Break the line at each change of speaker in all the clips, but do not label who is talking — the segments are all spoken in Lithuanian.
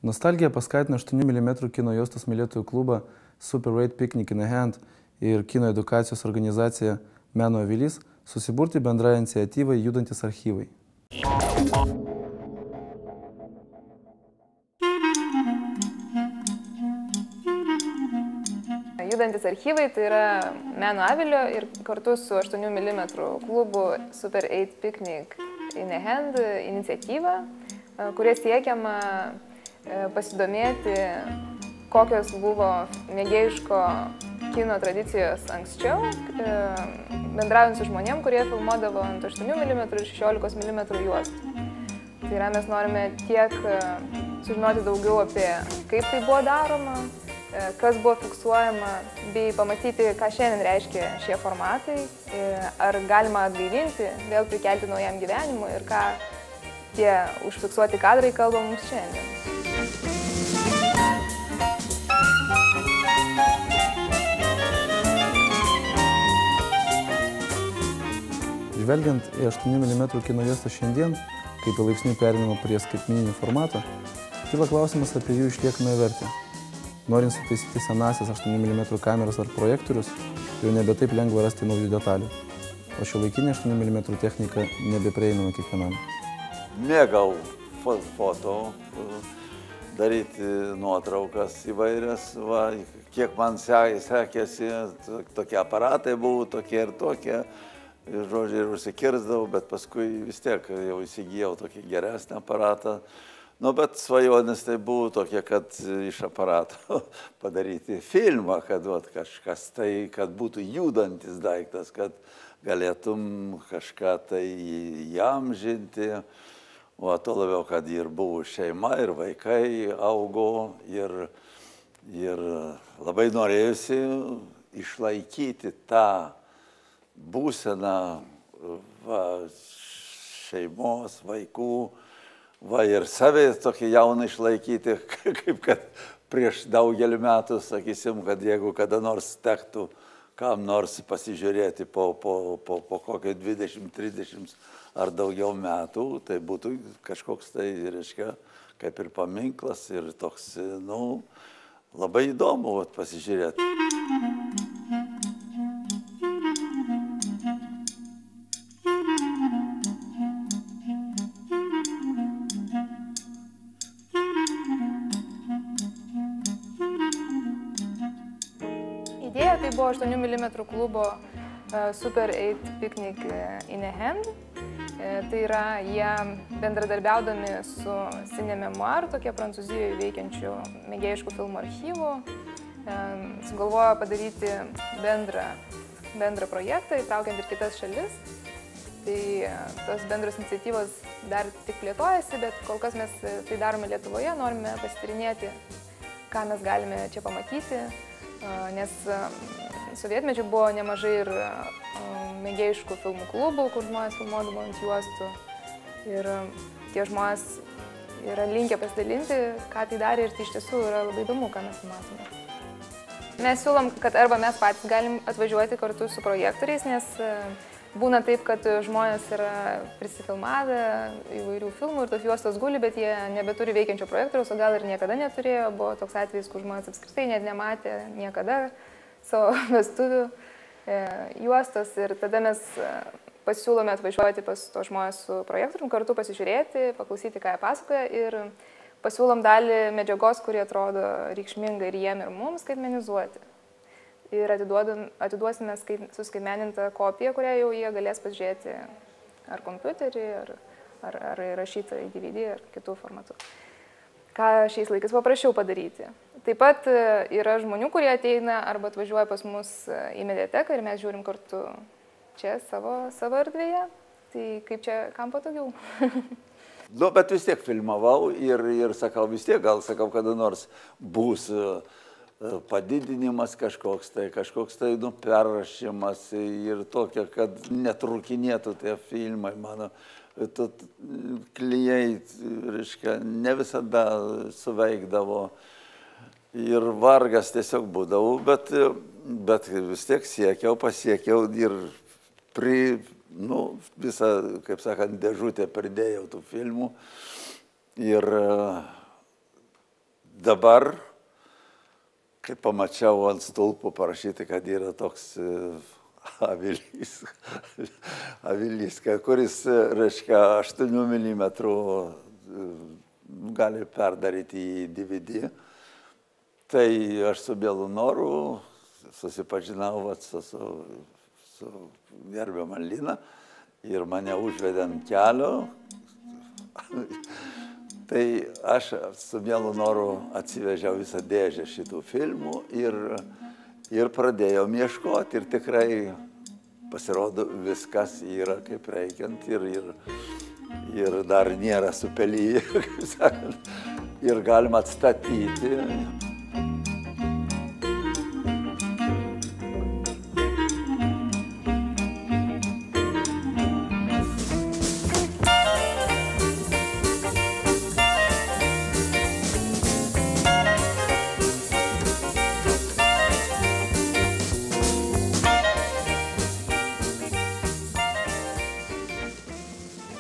Nostalgija paskatino 8 mm kino juostos mylėtojų klubą Super 8 Picnic in a Hand ir kino edukacijos organizacija Meno avilys susiburti bendrąją iniciatyvą Judantis archyvai.
Judantis archyvai tai yra Meno avilio ir kartu su 8 mm klubu Super 8 Picnic in a Hand iniciatyva, kuria siekiama pasidomėti, kokios buvo mėgėjiško kino tradicijos anksčiau, bendraujant su žmonėm, kurie filmuodavo ant 8 mm ir 16 mm juostų. Tai yra, mes norime tiek sužinoti daugiau apie kaip tai buvo daroma, kas buvo fiksuojama, bei pamatyti, ką šiandien reiškia šie formatai, ar galima atgaivinti, vėl prikelti naujam gyvenimui ir ką tie užfiksuoti kadrai kalba mums šiandien.
Žvelgiant į 8 mm kino juostą šiandien, kaip palaipsniui pereinama prie skaitmeninio formato, kyla klausimas apie jų išliekamąją vertę. Norint sutaisyti senąsias 8 mm kameras ar projektorius, jau nebe taip lengva rasti naujų detalių, o šiuolaikinė 8 mm technika nebeprieinama kiekvienam.
Mėgau foto, daryti nuotraukas įvairias, kiek man sekėsi, tokie aparatai buvo, tokie ir tokie. Žodžiai, ir užsikirzdavau, bet paskui vis tiek jau įsigijau tokį geresnį aparatą. Nu, bet svajonės tai buvo tokie, kad iš aparato padaryti filmą, kad kažkas tai, kad būtų judantis daiktas, kad galėtum kažką tai įamžinti. O to labiau, kad ir buvo šeima, ir vaikai augo, ir labai norėjusi išlaikyti tą būseną šeimos, vaikų, ir save tokį jauną išlaikyti, kaip kad prieš daugelį metų, sakysim, kad jeigu kada nors tektų kam nors pasižiūrėti po kokio 20-30 ar daugiau metų, tai būtų kažkoks tai, reiškia, kaip ir paminklas ir toks, nu, labai įdomu pasižiūrėti.
Idėja tai buvo 8 mm klubo Super 8 Picnic in a Hand. Tai yra, jie bendradarbiaudami su Cine Memoir, tokie Prancūzijoje veikiančių mėgėjiškų filmų archyvų, sugalvojo padaryti bendrą projektą, įtraukiant ir kitas šalis. Tai tos bendros iniciatyvos dar tik plėtojasi, bet kol kas mes tai darome Lietuvoje, norime pasityrinėti, ką mes galime čia pamatyti. Nes sovietmečiu buvo nemažai ir mėgėjiškų filmų klubų, kur žmonės filmuodavo ant juostų. Ir tie žmonės yra linkę pasidalinti, ką tai darė, ir tai iš tiesų yra labai įdomu, ką mes matome. Mes siūlom, kad arba mes patys galim atvažiuoti kartu su projektoriais, nes būna taip, kad žmonės yra prisifilmavę įvairių filmų ir tos juostos guli, bet jie nebeturi veikiančio projektoriaus, o gal ir niekada neturėjo. Buvo toks atvejis, kur žmonės apskritai net nematė niekada savo vestuvių juostos, ir tada mes pasiūlome atvažiuoti pas tos žmonės su projektorium, kartu pasižiūrėti, paklausyti, ką jie pasakoja, ir pasiūlom dalį medžiagos, kurie atrodo reikšminga ir jiem, ir mums, skaitmenizuoti. Ir atiduosime suskaitmenintą kopiją, kurią jau jie galės pasižiūrėti ar kompiuterį, ar įrašytą į DVD, ar kitų formatų. Ką šiais laikais paprašiau padaryti. Taip pat yra žmonių, kurie ateina arba atvažiuoja pas mus į mediateką ir mes žiūrim kartu čia savo erdvėje. Tai kaip čia, kam patogiau.
Nu, bet vis tiek filmavau ir sakau, vis tiek, gal sakau, kada nors bus padidinimas kažkoks tai perrašymas ir tokia, kad netrūkinėtų tie filmai mano. Klijai, reiškia, ne visada suveikdavo ir vargas tiesiog būdavo, bet vis tiek pasiekiau ir visą, kaip sakant, dėžutę pridėjau tų filmų. Ir dabar, kai pamačiau ant stulpų parašyti, kad yra toks avilys, kuris, reiškia, 8 mm gali perdaryti į DVD, tai aš su mielu noru susipažinau su gerbiama Lina ir mane užvedė ant kelio. Tai aš su mielu noru atsivežiau visą dėžę šitų filmų ir pradėjom ieškoti ir tikrai pasirodo viskas yra kaip reikiant ir dar nėra supelyję, kaip sakant, ir galima atstatyti.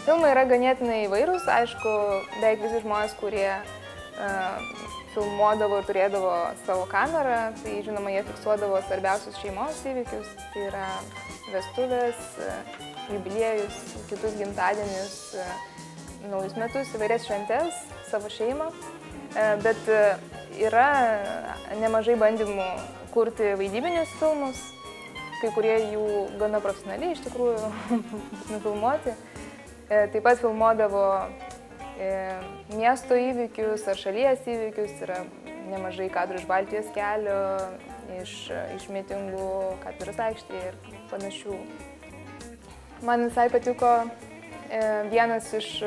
Filmai yra ganėtinai įvairūs, aišku, beveik visi žmonės, kurie filmuodavo ir turėdavo savo kamerą, tai žinoma, jie fiksuodavo svarbiausius šeimos įvykius, tai yra vestuvės, jubiliejus, kitus gimtadienius, naujus metus, įvairias šventes, savo šeimą, bet yra nemažai bandymų kurti vaidybinius filmus, kai kurie jų gana profesionaliai iš tikrųjų nufilmuoti. Taip pat filmuodavo miesto įvykius ar šalies įvykius, yra nemažai kadrų iš Baltijos kelio, iš mitingų, Katedros aikštėje ir panašių. Man visai patiko vienas iš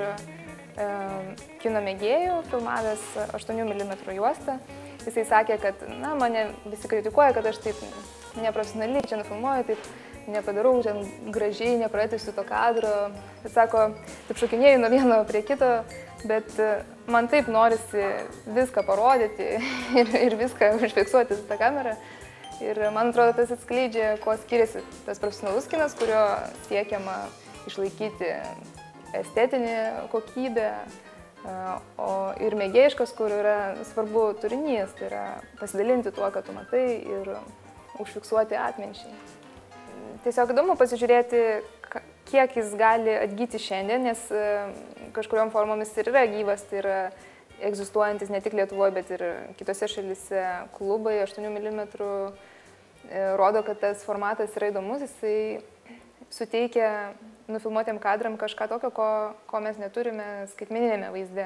kino mėgėjų, filmavęs 8 mm juostą. Jisai sakė, kad mane visi kritikuoja, kad aš taip neprofesionaliai čia nufilmuoju, taip nepadarau, ten gražiai, nepratęsiu to kadro. Bet sako, taip šokinėju nuo vieno prie kito, bet man taip norisi viską parodyti ir viską užfiksuoti su tą kamerą. Ir man atrodo, tas atskleidžia, kuo skiriasi tas profesionalus kinas, kurio siekiama išlaikyti estetinį kokybę, ir mėgėjiškas, kur yra svarbu turinys, tai yra pasidalinti tuo, ką tu matai ir užfiksuoti atminčiai. Tiesiog įdomu pasižiūrėti, kiek jis gali atgyti šiandien, nes kažkuriom formomis ir yra gyvas, tai yra egzistuojantis ne tik Lietuvoje, bet ir kitose šalyse klubai 8 mm rodo, kad tas formatas yra įdomus, jisai suteikia nufilmuotiem kadram kažką tokio, ko mes neturime skaitmeninėme vaizde.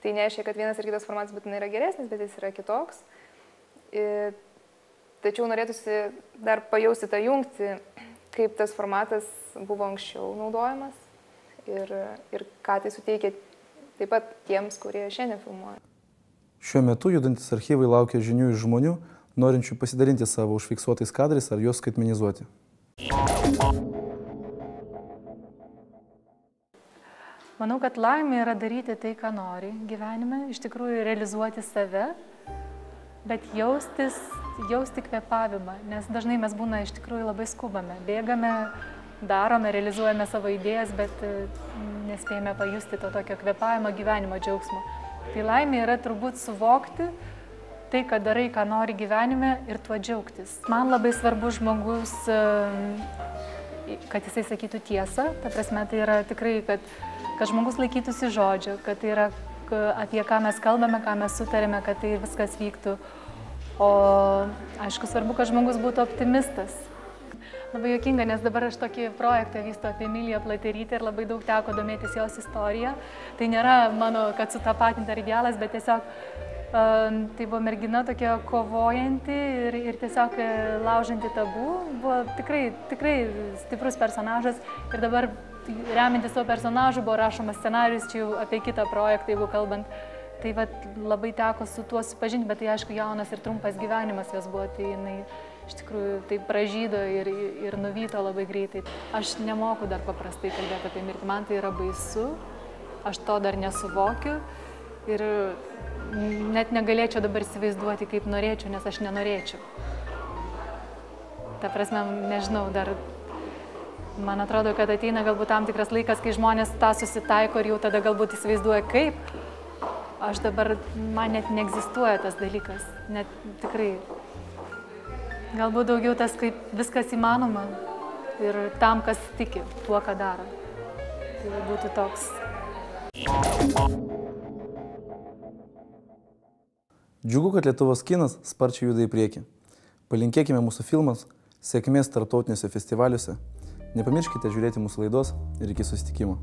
Tai nereiškia, kad vienas ir kitas formatas būtinai yra geresnis, bet jis yra kitoks. Tačiau norėtųsi dar pajausti tą jungtį, kaip tas formatas buvo anksčiau naudojamas ir ką tai suteikia taip pat tiems, kurie šiandien filmuoja.
Šiuo metu judantis archyvai laukia žinių iš žmonių, norinčių pasidalinti savo užfiksuotais kadrais ar juos skaitmenizuoti.
Manau, kad laimė yra daryti tai, ką nori gyvenime, iš tikrųjų realizuoti save, bet jausti kvėpavimą, nes dažnai mes būna iš tikrųjų labai skubame, bėgame, darome, realizuojame savo idėjas, bet nespėjame pajusti to tokio kvėpavimo, gyvenimo džiaugsmo. Tai laimė yra turbūt suvokti tai, ką darai, ką nori gyvenime ir tuo džiaugtis. Man labai svarbu žmogus, kad jisai sakytų tiesą, ta prasme tai yra tikrai, kad žmogus laikytųsi žodžio, kad tai yra apie ką mes kalbame, ką mes sutarėme, kad tai viskas vyktų. O aišku, svarbu, kad žmogus būtų optimistas. Labai juokinga, nes dabar aš tokį projektą vystu apie Emiliją Pliaterytę ir labai daug teko domėtis jos istoriją. Tai nėra mano, kad sutapatinti ar idealas, bet tiesiog tai buvo mergina tokia kovojanti ir tiesiog laužanti tabų. Buvo tikrai stiprus personažas ir dabar remiantis savo personažu buvo rašomas scenarijus, čia jau apie kitą projektą, jeigu kalbant. Tai labai teko su tuo supažinti, bet tai aišku jaunas ir trumpas gyvenimas jos buvo, tai jinai iš tikrųjų tai pražydo ir nuvyto labai greitai. Aš nemoku dar paprastai kalbėti apie mirtį, man tai yra baisu, aš to dar nesuvokiu ir net negalėčiau dabar įsivaizduoti, kaip norėčiau, nes aš nenorėčiau. Ta prasme, nežinau, dar man atrodo, kad ateina galbūt tam tikras laikas, kai žmonės tą susitaiko ir jau tada galbūt įsivaizduoja kaip. aš dabar, man net neegzistuoja tas dalykas, net tikrai. Galbūt daugiau tas, kaip viskas įmanoma ir tam, kas tiki tuo, ką daro. Tai būtų toks.
Džiugu, kad Lietuvos kinas sparčiai juda į priekį. Palinkėkime mūsų filmams sėkmės tarptautiniuose festivaliuose. Nepamirškite žiūrėti mūsų laidos ir iki susitikimo.